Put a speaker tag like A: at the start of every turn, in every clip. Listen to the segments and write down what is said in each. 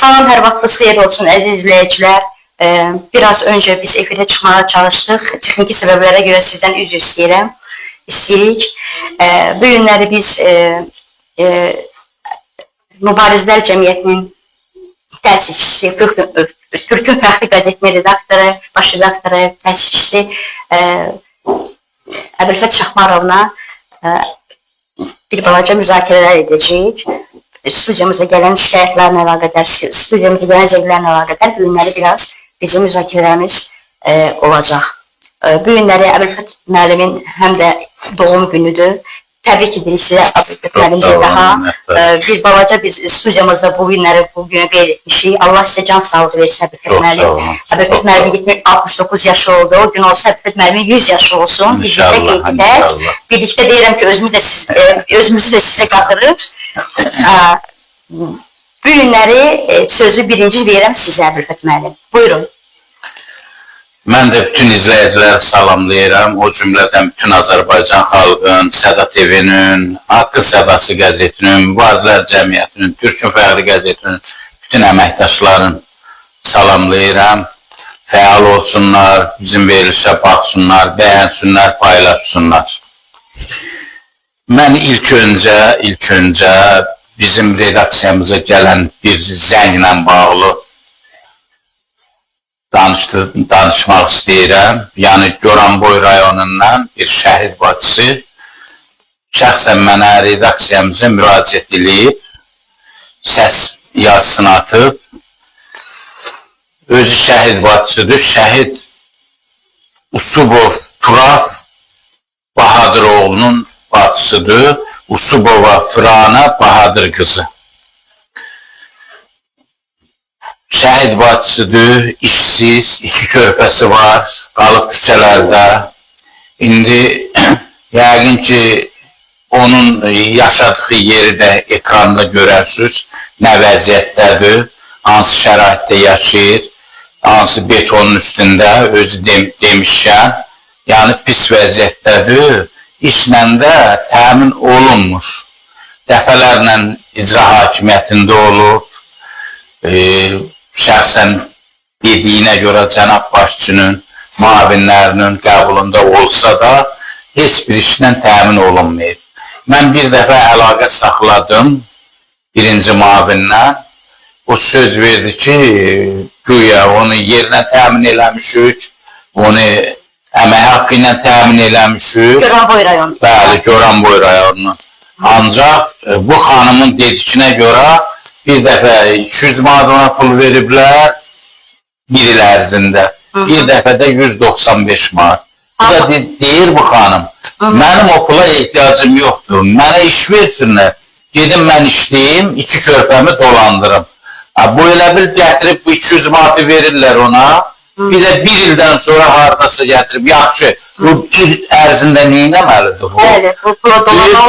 A: Salam, hər vaxtınız xeyir olsun əziz izləyicilər. Biraz öncə biz efirə çıxmağa çalışdıq. Texniki səbəblərə görə sizdən üzr istəyirik. Bu günləri biz Mübarizlər Cəmiyyətinin təsisçisi, Türkün Fəxri qəzetinin redaktoru, baş redaktoru, təsisçisi Əbülfət Şahmarovna bir balaca müzakirələr edəcəyik. Studiyamıza gələn şikayətlərlə əlaqədar, studiyamıza gələn zənglərlə əlaqədar bu günləri biraz bizim müzakirələrimiz olacaq. Bu günləri Əbülfət müəllimin həm də doğum günüdür. Təbrik edirik sizə Əbülfət müəllim bir daha. Bir balaca biz studiyamızda bu günü qeyd etmişik. Allah sizə can sağlığı versin Əbülfət müəllim. Əbülfət müəllimin 69 yaşı oldu. O gün olsa Əbülfət müəllimin 100 yaşı olsun. Birlikdə qeyd edək. Birlikdə deyirəm ki, özümüzü də sizə qatırıq. Bu günləri sözü birinci verirəm sizə Əbülfət müəllim. Buyurun.
B: Mən də bütün izləyiciləri salamlayıram. O cümlədən bütün Azərbaycan xalqının, Səda TV-nin, Haqqın Sədası qəzetinin, Mübarizlər Cəmiyyətinin, Türkün Fəxri qəzetinin bütün əməkdaşların salamlayıram. Fəal olsunlar, bizim verilişə baxsınlar, bəyənsinlər, paylaşsınlar. Mən ilk öncə bizim redaksiyamıza gələn bir zənglə bağlı danışmaq istəyirəm. Yəni, Goranboy rayonundan bir şəhid bacısı şəxsən mənə redaksiyamıza müraciət edib, səs yazısını atıb, özü şəhid bacısıdır, şəhid Usubov Turaf Bahadıroğlu'nun bacısıdır, Usubova Fırana Bahadır qızı. Şəhid bacısıdır, işsiz, 2 körpəsi var, qalıb küçələrdə. İndi yəqin ki, onun yaşadığı yeri də ekranda görərsiniz, nə vəziyyətdədir, hansı şəraitdə yaşayır, hansı betonun üstündə, özü demişkən, yəni pis vəziyyətdədir, işlə də təmin olunmuş. Dəfələrlə icra hakimiyyətində olub, şəxsən dediyinə görə cənab başçının, müavinlərinin qəbulunda olsa da, heç bir işlə təmin olunmayıb. Mən bir dəfə əlaqə saxladım birinci müavinlə. O söz verdi ki, güya onu yerinə təmin eləmişik, onu əmək haqqı ilə təmin eləmişik.
A: Goranboy rayonu.
B: Bəli, Goranboy rayonu. Ancaq bu xanımın dedikinə görə bir dəfə 200 manat ona pul veriblər bir il ərzində. Bir dəfə də 195 manat. Bu da deyir bu xanım, mənim o pula ehtiyacım yoxdur. Mənə iş versinlər. Gedim mən işləyim, 2 körpəmi dolandırım. Bu elə bil gətirib bu 200 manatı verirlər ona. Bir də bir ildən sonra haradasa gətirib, yaxşı, bu il ərzində neynəməlidir bu? Deyir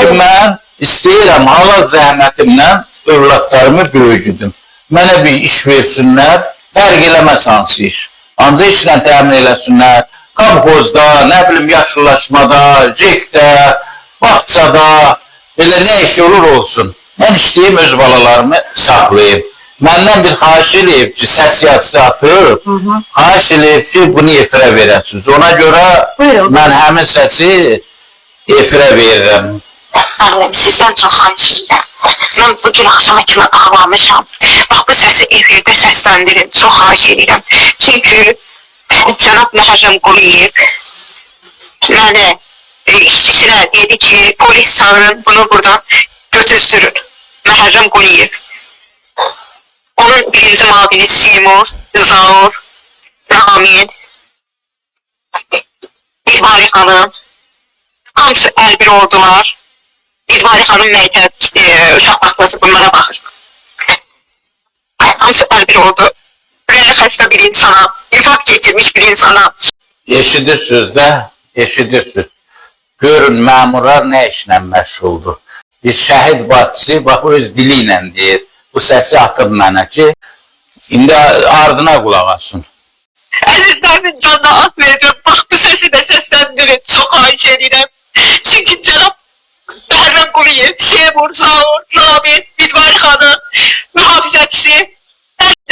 B: ki, mən istəyirəm halal zəhmətimlə övladlarımı böyüdüm. Mənə bir iş versinlər, fərq eləməz hansı iş. Ancaq işlə təmin eləsinlər, kamkozda, nə bilim yaşıllaşmada, cekdə, bağçada, belə nə iş olur olsun. Mən işləyim, öz balalarımı saxlayayım. Məndən bir xahiş eləyib ki, səs yazısı atıb, xahiş eləyib ki, bunu efirə verəsiniz. Ona görə mən həmin səsi efirə verirəm.
C: Sizdən çox xahiş edirəm. Mən bugün axşama kimi ağlamışam. Bax, bu səsi efirdə səsləndirin. Çox xahiş edirəm. Çünki cənab Məhərrəm Quliyev mənə işçisinə dedi ki, polis çağırın, bunu buradan götürsürün. Məhərrəm Quliyev. Onun birinci mavini Seymur, Zaur, Ramin, Dilbari xanım, hamısı əlbir oldular. Dilbari xanım məktəb, uşaq baxtası bunlara baxır. Hamısı əlbir oldu. Ürəyə xəstə bir insana, nifaq geçirmiş bir insana.
B: Eşidirsiniz də, eşidirsiniz. Görün, məmurlar nə işlə məşğuldur. Bir şəhid bacısı, bax, öz dili ilə deyir. Bu səsi atıb mənə ki, indi ardına qulaq asın.
C: Əzizlərimin canına at verirəm. Bax, bu səsi də səsləndirin. Çox xahiş edirəm. Çünki cənab Məhərrəm Quliyev, Seymur, Zaur, Ramin, Dilbari xanım, mühafizətçisi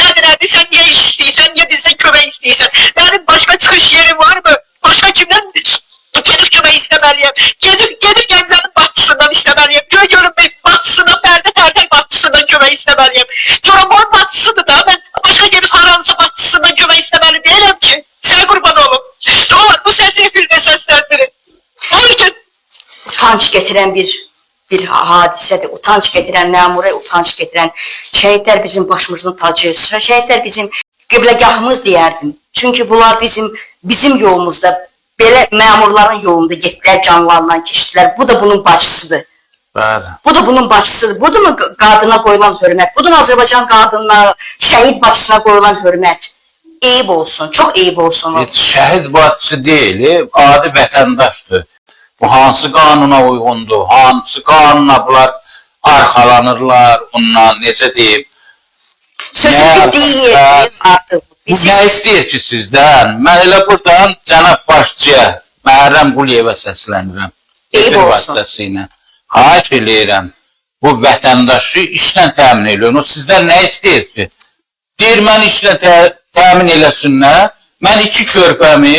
C: Nədir, sən niyə iş istəyirsən, niyə bizdən kömək istəyirsən? Mənim başqa çıxış yerim var mı? Başqa kimdən gedib kömək istəməliyəm? Gedib Gəncənin Batısından istəməliyəm. Göy görünmək Batısından, Bərdə Batısından kömək istəməliyəm. Goranboy Batısıdır da, mən başqa gedib haransa Batısından kömək istəməli deyiləm ki. Sən qurban olum. Ne olur bu səsi efirdə səsləndirin. Hayır.
A: Utanç getiren bir hadisədir. Utanç getiren, məmura utanç getiren. Şəhidlər bizim başımızın tacı. Şəhidlər bizim qibləgahımız deyərdim. Çünki bunlar bizim yolumuzda, belə məmurların yolunda getdilər, canlarından keçdilər. Bu da bunun bacısıdır.
B: Bəli.
A: Bu da bunun bacısıdır. Bu da mı qadına qoyulan hörmət? Bu da mı Azərbaycan qadınına, şəhid bacısına qoyulan hörmət? Eyib olsun, çox eyib olsun.
B: Heç şəhid bacısı deyil, adi vətəndaşdır. Bu hansı qanuna uyğundur, hansı qanuna bunlar arxalanırlar, ondan necə deyib.
A: Sözü deyil artıq.
B: Bu nə istəyir ki sizdən? Mən elə buradan cənab başçıya, Məhərrəm Quliyevə səslənirəm.
A: Eyib olsun.
B: Vasitəsilə. Xahiş eləyirəm, bu vətəndaşı işlə təmin eləyin. O sizdən nə istəyir ki? Deyir, mən işlə təmin eləsinlər, mən 2 körpəmi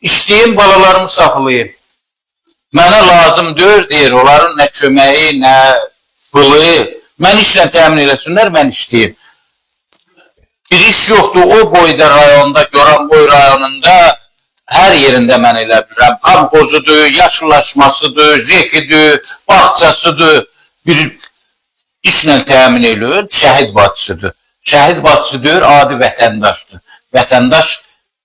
B: işləyim, balalarımı saxlayayım. Mənə lazım deyir, onların nə köməyi, nə pılı. Mən işlə təmin eləsinlər, mən işləyim. Bir iş yoxdur, o boyda rayonda, Goranboy rayonunda hər yerində mən elə bilirəm. Kamxozudur, yaşıllaşmasıdır, zekidir, bağçasıdır. Bir işlə təmin eləyir, şəhid bacısıdır. Şəhid bacısı deyir, adi vətəndaşdır. Vətəndaş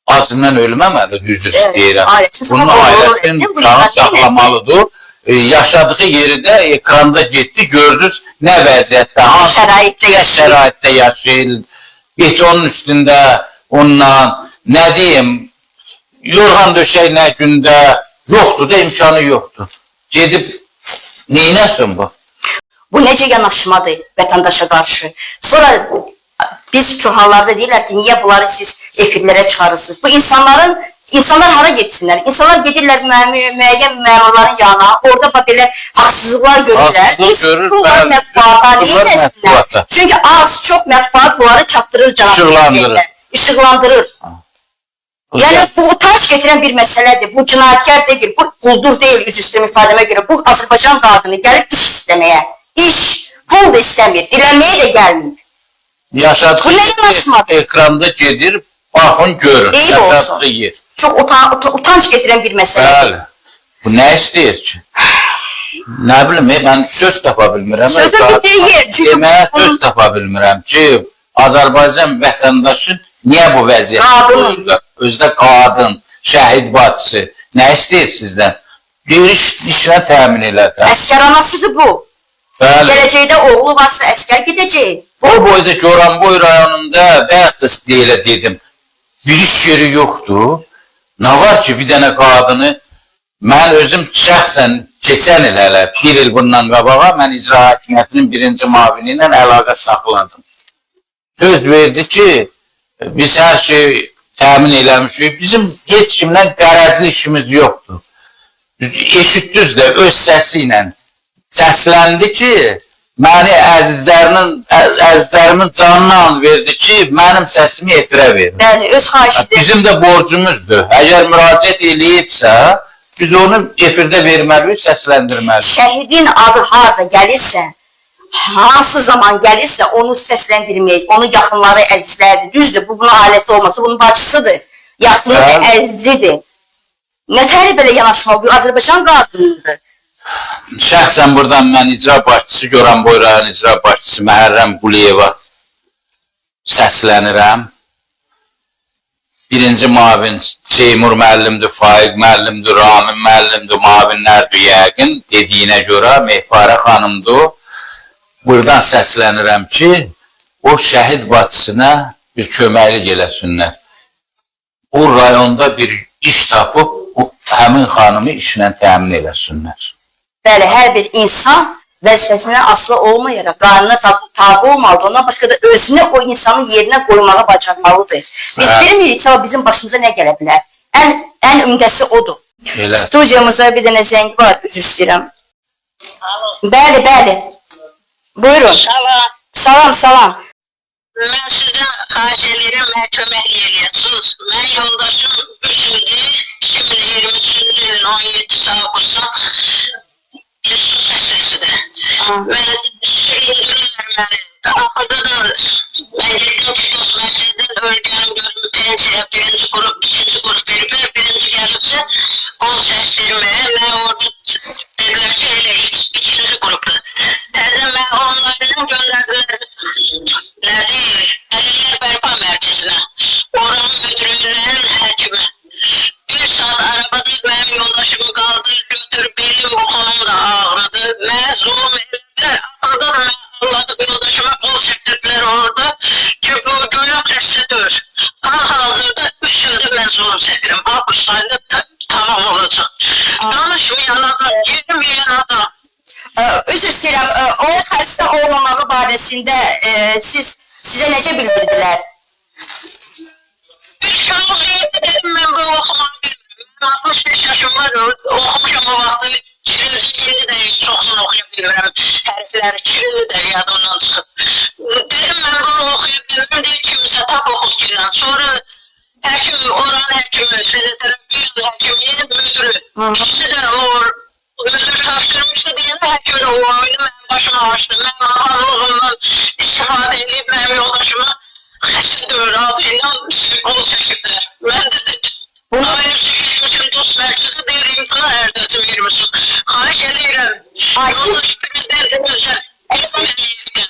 B: acından ölməməlidir, düz istəyirəm. Bunun ailəsinin uşağı saxlamalıdır. Yaşadığı yeri də ekranda getdi, gördünüz nə vəziyyətdə, hansı şəraitdə yaşayır. Betonun üstündə onunla, nə deyim, yorğan döşək nə gündə yoxdur da, imkanı yoxdur. Gedib, neynəsin bu?
A: Bu necə yanaşmadır vətəndaşa qarşı? Sonra biz çox hallarda deyirlər ki, niyə bunları siz efirlərə çıxarırsınız? Bu insanlar hara getsinlər? İnsanlar gedirlər müəyyən məmurların yanına, orada belə haqsızlıqlar görürlər. Biz pullar mətbuata, niyə desinlər? Çünki az, çox mətbuat bunları çatdırır cənab. İşıqlandırır. Yəni, bu utanç getirən bir məsələdir. Bu cinayətkar deyil, bu quldur deyil, üz üstə ifadəmə görə. Bu Azərbaycan qadını gəlib iş istəməyə. İş, pul da istəmir, dilənməyə də gəlmir.
B: Yaşadığı ekranda gedir, baxın, görün.
A: Eyib olsun. Çox utanç getirən bir məsələdir.
B: Bəli. Bu nə istəyir ki? Nə bilim, mən söz tapa bilmirəm.
A: Sözü deyir.
B: Deməyə söz tapa bilmirəm ki, Azərbaycan vətəndaşı niyə bu vəziyyətdə qoyurlar? Özdə qadın, şəhid bacısı, nə istəyir sizdən? Bir işlə təmin elədir.
A: Əskər anasıdır bu. Gələcəkdə oğlu varsa əskər gedəcək.
B: O boyda Goranboy rayonunda bəxtəs deyilə dedim. Bir iş yeri yoxdur. Nə var ki, bir dənə qadını, mən özüm şəxsən keçən il hələ, 1 il bundan qabağa, mən icra hakimiyyətinin 1-ci mavini ilə əlaqə saxladım. Söz verdi ki, biz hər şey təmin eləmişik. Bizim heç kimlə qərəzli işimiz yoxdur. Eşitdiniz də öz səsi ilə səsləndi ki, məni əzizlərimin canından verdi ki, mənim səsimi efirə verin.
A: Bəli, öz xahişidir.
B: Bizim də borcumuzdur. Əgər müraciət eləyibsə, biz onu efirdə verməliyik, səsləndirməliyik.
A: Şəhidin adı harada gəlirsə, hansı zaman gəlirsə, onu səsləndirməyək, onun yaxınları, əzizlərdir. Düzdür, bu bunun ailəsi olması, bunun bacısıdır. Yaxınlıdır, əzizidir. Nətəri belə yanaşmalı, bu Azərbaycan qadınıdır.
B: Şəxsən buradan mən icra başçısı, Goranboy rayon icra başçısı Məhərrəm Quliyeva səslənirəm. 1-ci mavin Seymur müəllimdir, Faiq müəllimdir, Ramin müəllimdir, mavinlərdir yəqin dediyinə görə Mehbarə xanımdır. Buradan səslənirəm ki, o şəhid bacısına bir köməklik eləsinlər. O rayonda bir iş tapıb, həmin xanımı işlə təmin eləsinlər.
A: Bəli, hər bir insan vəzifəsindən asılı olmayaraq, qanuna tabi olmalıdır. Ondan başqa da özünü o insanın yerinə qoymağa bacarmalıdır. Biz bilmirik, bizim başımıza nə gələ bilər. Ən ümdəsi odur. Studiyamıza bir dənə zəngi var, üzr istəyirəm. Bəli. Buyurun.
C: Salam.
A: Salam.
C: Mən sizdən Xahiş ederim, mən kömək eləyək. Sus, mən yoldaşım 3-cü 2023-cü ilin 17 avqustda Yusuf əsəsidir. Və sürüncülər məni. Axırda da mən getdim ki, dost məclisdən ölgənim görüm, pensiya, birinci qrup, ikinci qrup veriblər, birinci gəlibsə, qol çəkdirməyə, mən orada dedilər ki, elə ikinci qrupdur. Təzə mən onlardan göndərdilər, nə deyir, Əlillər Bərpa Mərkəzinə, oranın müdürlüğünün həkimi. Bir saat arabada mənim yoldaşımı qaldır, götür, benim bu konum da ağrıdı, mən zulum edildilər, axırda da mən anladım, yoldaşıma qol çəkdirdilər orada ki, bu göynək xəstədir. Hal-hazırda 3 ildir mən zulum çəkirəm, avqust ayında tamam olacaq. Danışmayan adam, girməyən adam.
A: Üzr istəyirəm, o xəstə olmamağı barəsində sizə necə bildirdilər?
C: Bir kağız dedim, mən bu oxumaq bilmirəm. 65 yaşım var, oxumuşam o vaxtı. Kirinci də çoxunu oxuya bilmirəm. Hərfləri kirinci də yadımdan çıxıb. Dedim, mən bunu oxuya bilmirəm, deyib kimsə tap oxusuyla. Sonra həkim, oranın həkimi, fizioterapiya həkimi, müdürü. İkisi də o müdür tapşırmışdı deyəndə həkim də o oyunu mənim başıma açdı. Mən ağırlığımdan istifadə edib mənim yoldaşıma xəstə dövr adı ilə qol çəkiblər. Mən dedim, ayrı çəkilmişim dost mərkəzi deyir, imtina ərdəsi vermişim. Xahiş eləyirəm, yoldaş prezidentimizə, Əməliyevdən,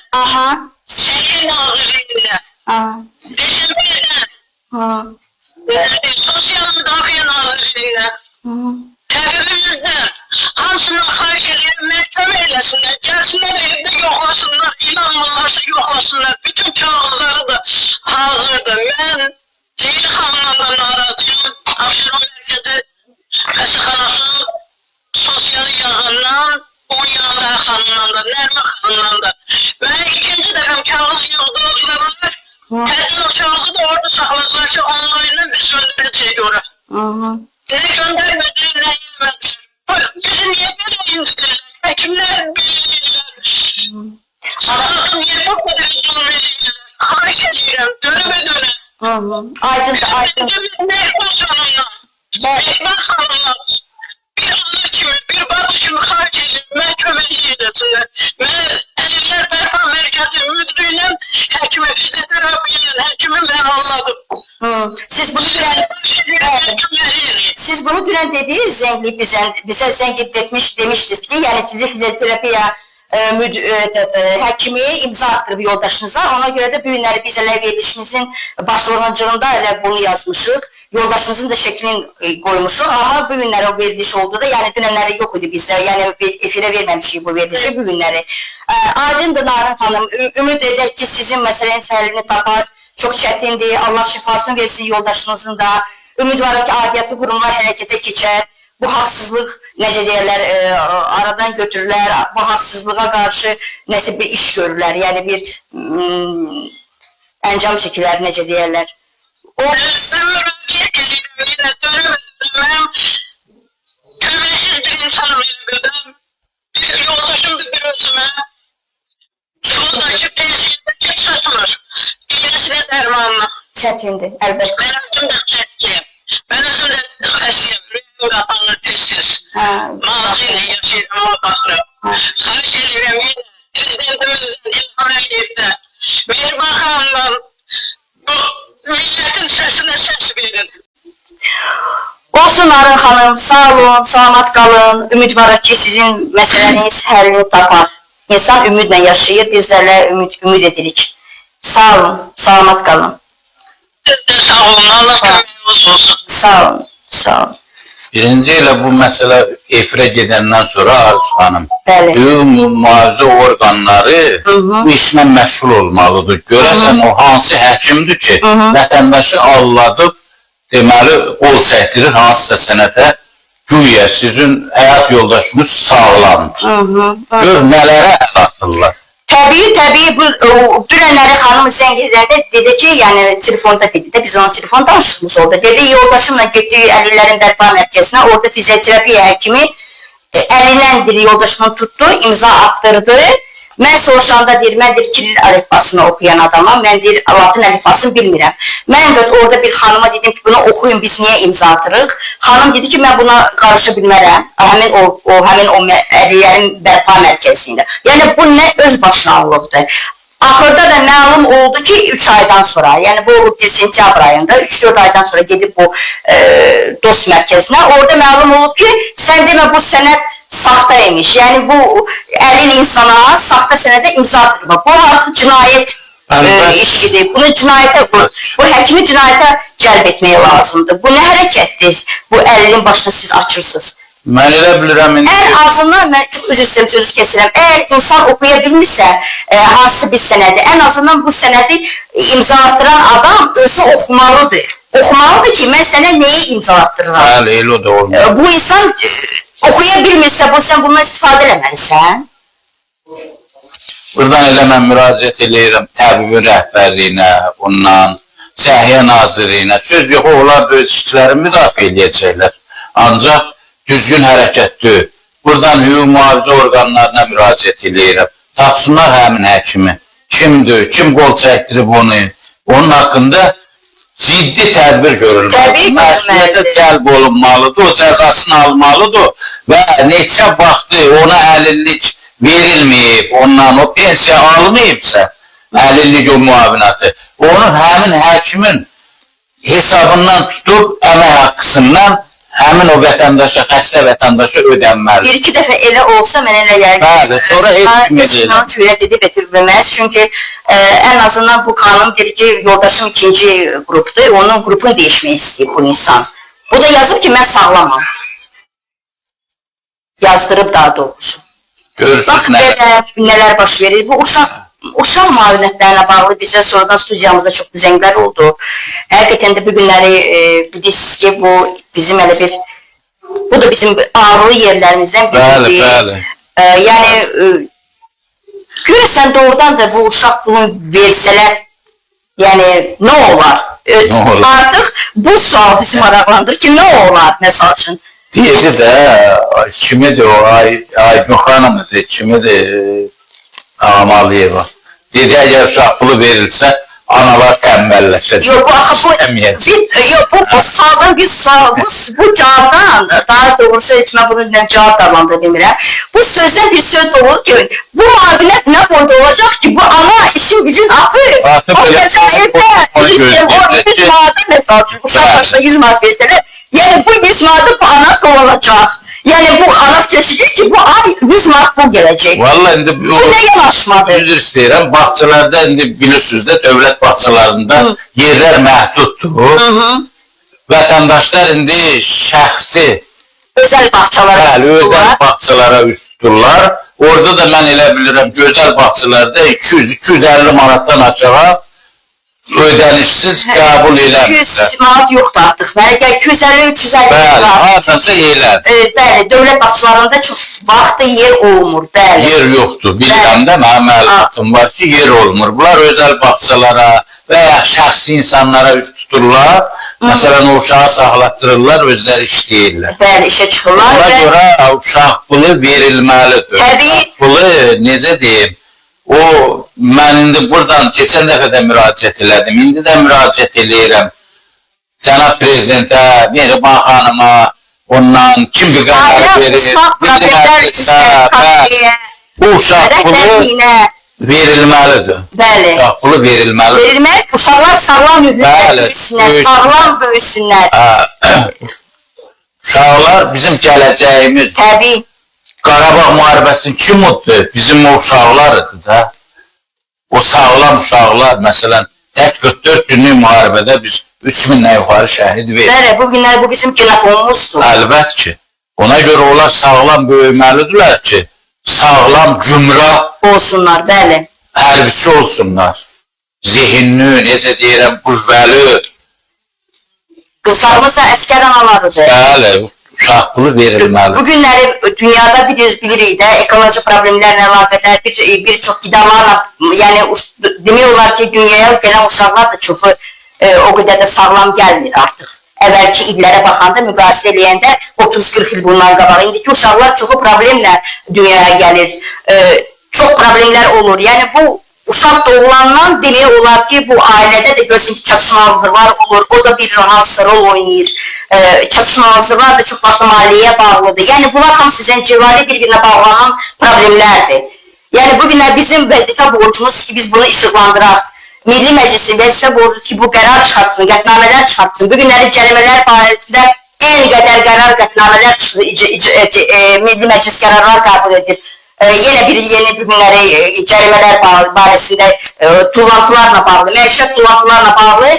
C: Şəhər Nazirliyində, Reşəmbirdən, Sosial Müdafiə Nazirliyində, təbibimizdən, hamısından xahiş eləyirəm, məhkəmə eləsinlər, gəlsinlər evdə yoxlasınlar, inanmırlarsa yoxlasınlar, bütün kağızları da hazırdır. Mən Leyli xanımla da narazıyım, Abşeron Mərkəzi Xəstəxanasının sosial yazandan, Onyanda xanımla da, Nərmə xanımla da. Mən ikinci dəfəm kağız yığdırdılar, hətta o kağızı da orada saxladılar ki, online'dan biz göndərəcəyik ora. Ne göndermedi, ne yemedi. Bizi niye böyle indirdiler? Hekimler bildiler. Sağlıklı niye bu kadar zulüm edildiler? Xahiş edirəm, döneme döne.
A: Aydın.
C: Mehmet Hanım'la, Mehmet Hanım'la bir ana kimi, bir bacı kimi xahiş edirəm, mən kömək edesinlər. Mən Əlillər Bərpa Mərkəzi müdürüyle həkimi, fizioterapiyanın həkimi mən anladım.
A: Siz bunu dünən dediniz, zəngli bizə zəng demişdiniz ki, yəni sizi fizioterapiya həkimi imza attırıb yoldaşınıza, ona görə də bu günləri biz elə verilişimizin başlanğıcında elə bunu yazmışıq, yoldaşınızın da şəklini qoymuşuq, amma bu günləri o veriliş oldu da, yəni dünənləri yox idi bizdə, yəni efirə verməmişik bu verilişi bu günləri. Aydındır Narın xanım, ümid edək ki, sizin məsələnin səhəlini tapar, çox çətindir, Allah şifasını versin yoldaşınızın da, ümid var ki, adiyyatı qurumlar hərəkətə keçər, bu haqsızlıq, necə deyərlər, aradan götürürlər, bu haqsızlığa qarşı nəsə bir iş görürlər, yəni bir əncam çəkirlər, necə deyərlər.
C: Ben müraciət edirəm, yenə dönəmədim, mən köməksiz bir insanım elimdən, bir yoldaşımdır bir özümə, yoldaşı pensiyada çatmır, iləsinə dərmanla.
A: Çətindir, əlbəttə.
C: Mən özüm də çətliyəm, mən özüm də xəsiyəm, rüyum qapanır tez-tez, mağazı ilə yaşayırım, ona baxırım. Xahiş edirəm, yenə prezidentimizdən İlham Əliyevdən, Mehriban xanımdan, bu milletin sesine ses verin.
A: Olsun Narın xanım, sağ olun, salamat qalın. Ümid var ki, sizin məsələniz həllini tapar. İnsan ümidlə yaşayır, bizlərlə ümid edirik. Sağ olun, salamat qalın.
C: Sağ olun, Allah köməyiniz olsun.
A: Sağ olun, sağ olun.
B: Birinci ilə bu məsələ efirə gedəndən sonra Arzu xanım, mühafizə orqanları bu işlə məşğul olmalıdır. Görəsən o hansı həkimdir ki, vətəndaşı alladıb, deməli, qol çəkdirir hansısa sənətə, güya sizin həyat yoldaşınız sağlamdır. Gör, nələrə əl atırlar.
A: Təbii, bu dünənləri xanım zəng edəndə dedi ki, yəni telefonda dedi də, biz ona telefon danışığımız oldu. Dedi, yoldaşımla getdik Əlillərin Bərpa Mərkəzinə, orada fizioterapiya həkimi əlindən dili yoldaşımı tutdu, imza attırdı. Mən soruşanda deyir, mən deyir Kiril əlifbasını oxuyan adamam, mən deyir Latin əlifbasını bilmirəm. Mən də orada bir xanıma dedim ki, bunu oxuyun, biz niyə imza atırıq? Xanım dedi ki, mən buna qarışa bilmərəm, həmin o əliyərin bərpa mərkəzində. Yəni bu nə öz başlanılıqdır. Axırda da məlum oldu ki 3 aydan sonra, yəni bu olub sentyabr ayında, 3-4 aydan sonra gedib bu dost mərkəzinə, orada məlum olub ki, sən demə bu sənəd saxta imiş. Yəni bu əlil insana saxta sənədə imza atırma. Bu artıq cinayət işidir. Bunu cinayətə, bu həkimi cinayətə cəlb etmək lazımdır. Bu nə hərəkətdir? Bu əlilin başını siz açırsınız.
B: Mən elə bilirəm indi.
A: Ən azından, mən çox üzr istəyirəm, sözü kesirəm, əgər insan oxuya bilmirsə hansı bir sənədi, ən azından bu sənədi imza attıran adam özü oxumalıdır. Oxumalıdır ki, mən sənə neyi imza attırıram?
B: Bəli, elə o da olmur.
A: Bu insan oxuya bilmirsə, sən bundan istifadə eləməlisən.
B: Buradan elə mən müraciət edirəm təbibin rəhbərliyinə, ondan, Səhiyyə Nazirliyinə. Söz yox, onlar da öz işçilərini müdafiə edəcəklər. Ancaq düzgün hərəkətdir. Buradan hüquq mühafizə orqanlarına müraciət edirəm. Tapsınlar həmin həkimi. Kimdir, kim qol çəkdirib onu? Onun haqqında ciddi tədbir görülməlidir. Məsuliyyətə cəlb olunmalıdır, o cəzasını almalıdır və neçə vaxtı ona əlillik verilməyib, ondan o pensiya almayıbsa, əlillik o müavinatı, onun həmin həkimin hesabından tutub əmək haqqısından həmin o vətəndaşa, xəstə vətəndaşa ödənməlidir.
A: Bir-iki dəfə elə olsa, mən elə yəqin.
B: Bəli, sonra heç kim
A: edilmir. Cürət edib etilməməz. Çünki ən azından bu qanun deyir ki, yoldaşım ikinci qrupdur, onun qrupunu değişmək istəyir bu insan. Bu da yazıb ki, mən sağlamam. Yazdırıb daha doğrusu. Bax, nələr baş verir. Bu uşaq müavinətlərinə bağlı bizə sonradan studiyamızda çox zənglər oldu. Həqiqətən də bu günləri bilirsiniz ki, bu bizim elə bir, bu da bizim ağrılı yerlərimizdən biridir.
B: Bəli.
A: Yəni, görəsən doğrudan da bu uşaq bunu versələr, yəni, nə olar? Artıq bu sual bizi maraqlandır ki, nə olar, məsəl üçün?
B: Deyəcə də, kimidir o, Aygün xanımıdır, kimidir Amaliyeva. Dedi, əgər uşaq pulu verilsə, analar təmbəlləşəcək.
A: Yox, bu sualdan bir sual, bu cavabdan, daha doğrusu heç mən bunu cavab davrandıra bilmirəm. Bu sözdən bir söz doğru ki, bu müavinət nə boyda olacaq ki, bu ana işin gücün atır. Olacaq evdə 100 manatı məsəl üçün, uşaq başına 100 manat versələr, yəni bu 100 manatı bu ana dolanacaq. Yəni bu ana seçilir ki, bu ay 100 manat pul gələcək.
B: Valla indi
A: bu nə yanaşmadır?
B: Üzr istəyirəm, bağçalarda indi bilirsiniz də dövlət bağçalarında yerlər məhduddur. Vətəndaşlar indi şəxsi
A: özəl bağçalara
B: özəl bağçalara üst tuturlar. Orada da mən elə bilirəm, gözəl bağçalarda 200-250 manatdan aşağı ödənişsiz qəbul eləmirlər.
A: 200 manat yoxdur artıq. Bəlkə 250-350 manat.
B: Bəli, hardasa elədir.
A: Bəli, dövlət bağçalarında çox vaxtı yer olmur, bəli.
B: Yer yoxdur. Bilirəm də, mənim məlumatım var ki, yer olmur. Bunlar özəl bağçalara və ya şəxsi insanlara üst tuturlar. Məsələn, o uşağı saxlatdırırlar, özləri işləyirlər.
A: Bəli, işə çıxırlar.
B: Buna görə uşaq pulu verilməlidir.
A: Təbii.
B: Pulu, necə deyim, o, mən indi buradan keçən dəfə də müraciət elədim, indi də müraciət eləyirəm. Cənab Prezidentə, Mehriban xanıma, ondan kim bir qərar verir, bu uşaq pulu verilməlidir.
A: Bəli.
B: Uşaq pulu verilməlidir.
A: Verilməli, uşaqlar sağlam böyüsünlər, sağlam böyüsünlər.
B: Uşaqlar bizim gələcəyimiz.
A: Təbii.
B: Qarabağ müharibəsinin kim uddu? Bizim o uşaqlarıdır da. O sağlam uşaqlar, məsələn, tək 44 günlük müharibədə biz 3000-dən yuxarı şəhid verdik.
A: Bəli, bu günlər bu bizim telefonumuzdur.
B: Əlbət ki. Ona görə onlar sağlam böyüməlidirlər ki, sağlam cümrah
A: olsunlar, bəli.
B: Hərbiçi olsunlar. Zehinli, necə deyirəm, qüvvəli.
A: Qızlarımız da əskər analarıdır.
B: Bəli, uşaq pulu verilməli.
A: Bu günləri dünyada bilirik də, ekoloji problemlərlə əlaqədar bir çox qidalarla, yəni demək olar ki, dünyaya gələn uşaqlar da çoxu o qədər də sağlam gəlmir artıq. Əvvəlki illərə baxanda, müqayisə eləyəndə 30-40 il bundan qabaq. İndiki uşaqlar çoxu problemlə dünyaya gəlir. çox problemlər olur. Yəni bu uşaq doğulandan demək olar ki, bu ailədə də görürsən ki, çatışmazlıqlar olur. O da bir hansısa rol oynayır. Çatışmazlıqlar da çox vaxt maliyyəyə bağlıdır. Yəni bunlar hamısı zəncirvari bir-birinə bağlanan problemlərdir. Yəni bugünlər bizim vəzifə borcumuz ki, biz bunu işıqlandıraq. Milli Məclisin vəzifə borcu ki, bu qərar çıxartsın, qətnamələr çıxartsın. Bugünləri cərimələr barəsində en qədər qərar qətnamələr çıxır, Milli Məclis qərarlar qəbul edir. Yenə yeni bugünləri cərimələr barəsində tullantılarla bağlı, məişət tullantılarla bağlı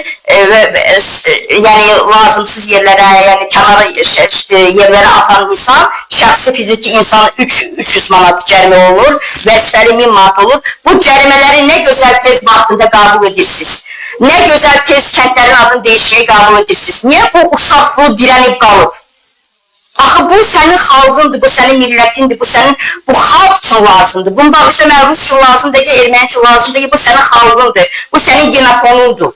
A: yəni lazımsız yerlərə, yəni kənara yerlərə atan insan, şəxsi fiziki insan 300 manat cərimə olur, vəzifəli 1000 manat olur. Bu cərimələri nə gözəl tez vaxtında qəbul edirsiniz. Nə gözəl tez kəndlərin adını dəyişməyi qəbul edirsiniz. Niyə bu uşaq bu dirənib qalıb? Axı bu sənin xalqındır, bu sənin millətindir, bu sənin bu xalq üçün lazımdır. Bunu bağışla məruz üçün lazımdır ki, erməni üçün lazımdır ki, bu sənin xalqındır, bu sənin genofonundur.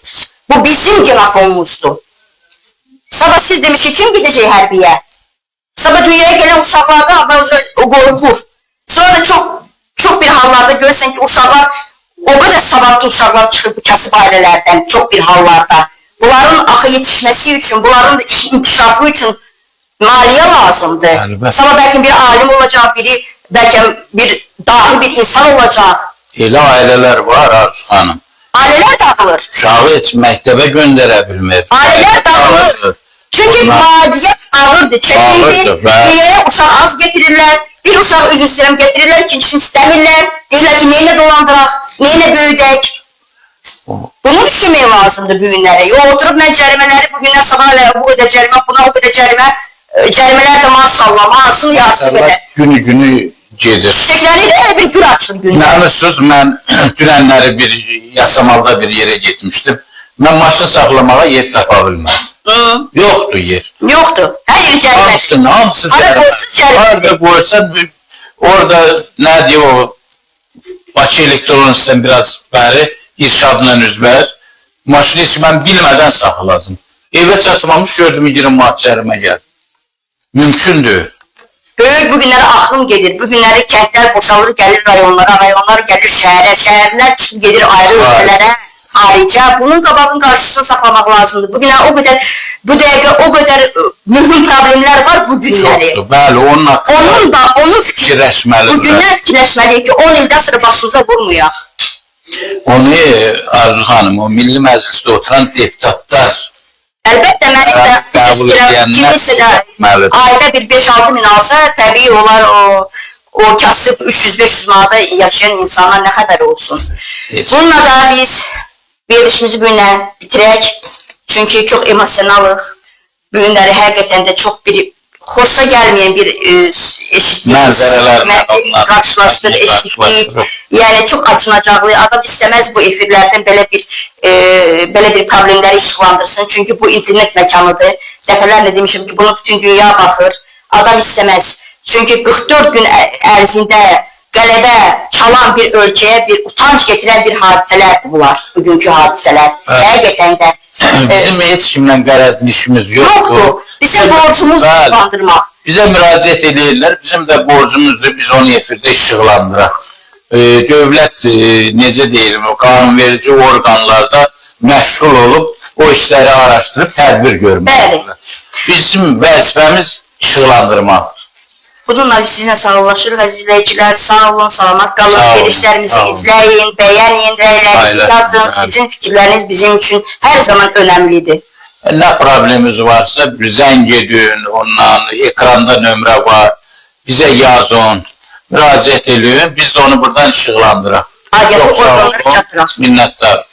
A: Bu bizim genofonumuzdur. Sabah siz demişik, kim gidəcək hərbiyə? Sabah dünyaya gələn uşaqlardan adamca qorxur. Sonra da çox bir hallarda görürsən ki, uşaqlar, o qədər savadlı uşaqlar çıxır bu kasıb ailələrdən, çox bir hallarda. Bunların axı yetişməsi üçün, bunların inkişafı üçün maliyyə lazımdır. Sonra bəlkə bir alim olacaq, bəlkə bir dahi bir insan olacaq.
B: Elə ailələr var Arzu xanım.
A: Ailələr dağılır.
B: Uşağı heç məktəbə göndərə bilmir.
A: Ailələr dağılır. Çünki maliyyət ağırdır, çətindir. Dünyaya uşaq az getirirlər. Bir uşaq üzü istəyirəm getirirlər, ikincisini istəmirlər. Deyirlər ki, neyinə dolandıraq, neyinə böyüdək. Bunu düşünmək lazımdır bu günlərə. Yox, oturub mən cərimələri bugündən sabah bu qədər cərimə, buna o qədər cərimə. Cərimələr də maşallah, maaşın yarısı qədər.
B: Günü gedir.
A: Çiçəkləri də bir gül açır günü.
B: İnanırsınız, mən dünənləri bir yasamalda bir yerə getmişdim. Mən maşın saxlamağa yer tapa bilmədim. Yoxdur yer.
A: Yoxdur. Hər yeri cərimə.
B: Hamısı cərimə. Harada qoysa, orada nə deyir o Bakı elektron sistem biraz bəri irşadla üzbər. Maşını heç mən bilmədən saxladım. Evə çatmamış gördüm 20 manat cərimə gəldi. Mümkündür.
A: Böyük bugünləri axım gedir. Bugünləri kəndlər boşalır, gəlir rayonlara, rayonlar gəlir şəhərə, şəhərlər çıxıb gedir ayrı ölkələrə, xaricə. Bunun qabağının qarşısını saxlamaq lazımdır. Bugünlər o qədər, bu dəqiqə o qədər mühüm problemlər var bu günləri.
B: Yoxdur, bəli, onun haqqında
A: onu
B: fikirləşməlidir.
A: Bugünlər fikirləşməliyik ki, 10 ildən sonra başımıza vurmayaq.
B: Onu Arzu xanım, o Milli Məclisdə oturan deputatlar
A: Əlbəttə, mən kiminsə də ayda bir 5-6 min alsa, təbii olar o kasıb 300-500 manada yaşayan insanlar nə qədər olsun. Bununla da biz verilişimizi bu günlə bitirək. Çünki çox emosionalıq. Bu günləri həqiqətən də çox bir xoşa gəlməyən bir eşitdik, qarşılaşdır, eşitdik. Yəni çox acınacaqlı. Adam istəməz bu efirlərdən belə bir problemləri işıqlandırsın. Çünki bu internet məkanıdır. Dəfələrlə demişim ki, bunu bütün dünya baxır. Adam istəməz. Çünki 44 gün ərzində qələbə çalan bir ölkəyə bir utanç getirən bir hadisələrdir bunlar. Bugünkü hadisələr. Həqiqətən də.
B: Bizim heç kimlə qərəzli işimiz yoxdur.
A: Bizim borcumuz işıqlandırmaq.
B: Bizə müraciət edirlər, bizim də borcumuzdur, biz onu efirdə işıqlandıraq. Dövlət, necə deyirəm, o qanunverici orqanlarda məşğul olub, o işləri araşdırıb tədbir görməkdir. Bizim vəzifəmiz işıqlandırmaqdır.
A: Bununla biz sizinlə sağollaşırıq, əzizləyicilər, sağ olun, salamat qalın, verişlərimizi izləyin, bəyənin, rəylərinizi yazın, sizin fikirləriniz bizim üçün hər zaman önəmlidir.
B: Nə problemimiz varsa, zəng edin, ondan ekranda nömrə var, bizə yazın, müraciət edin, biz də onu buradan işıqlandıraq.
A: Çox sağ olun,
B: minnətlər.